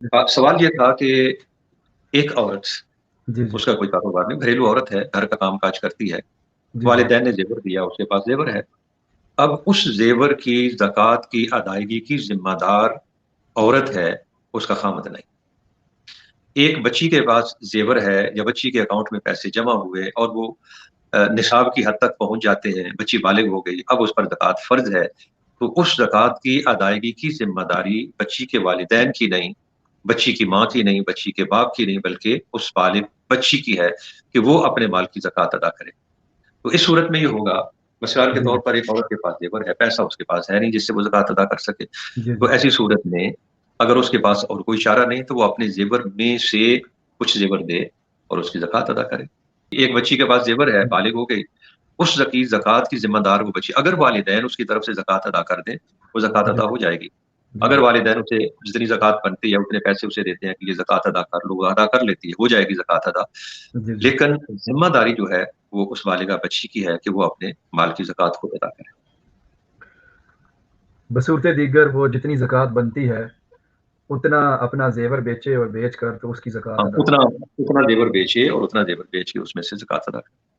सवाल ये था कि एक औरत, जी, जी। उसका कोई कारोबार नहीं, घरेलू औरत है, घर का काम-काज करती है। जी, जी। वालिदैन ने ज़ेवर दिया, उसके पास ज़ेवर है। अब उस ज़ेवर की ज़कात की अदायगी की ज़िम्मेदार औरत है, उसका ख़ावंद नहीं। एक बच्ची के पास ज़ेवर है या बच्ची के अकाउंट में पैसे जमा हुए और वो निसाब की हद तक पहुँच जाते हैं, बच्ची बालिग हो गई, अब उस पर ज़कात फ़र्ज़ है, तो उस ज़कात की अदायगी की ज़िम्मेदारी बच्ची के वालिदैन की नहीं, बच्ची की माँ की नहीं, बच्ची के बाप की नहीं, बल्कि उस बालिग बच्ची की है कि वो अपने माल की ज़कात अदा करे। तो इस सूरत में ये होगा, मिसाल के जी, तौर जी। पर एक औरत के पास ज़ेवर है, पैसा उसके पास है नहीं जिससे वो ज़कात अदा कर सके। जी, तो जी। ऐसी सूरत में अगर उसके पास और कोई चारा नहीं तो वो अपने ज़ेवर में से कुछ ज़ेवर दे और उसकी ज़कात अदा करे। एक बच्ची के पास ज़ेवर है, बालिग हो गई, उस ज़कात की ज़िम्मेदार वो बच्ची, अगर वालिदैन उसकी तरफ से ज़कात अदा कर दें, वो ज़कात जी, अदा जी। हो जाएगी। जी, अगर जी। वालिदैन उसे जितनी ज़कात बनती है, उतने पैसे उसे देते हैं कि ये ज़कात अदा कर लो, वो अदा कर लेती है, हो जाएगी ज़कात अदा। जी, जी। लेकिन ज़िम्मेदारी जो है, वो उस बालिगा बच्ची की है कि वो अपने माल की ज़कात खुद अदा करे। बसूरत दीगर वो जितनी ज़कात बनती है, उतना अपना ज़ेवर बेचे और बेच कर तो उसकी ज़कात हाँ, अदा उतना उतना ज़ेवर बेचे और उतना ज़ेवर बेच के उसमें से ज़कात अदा करे।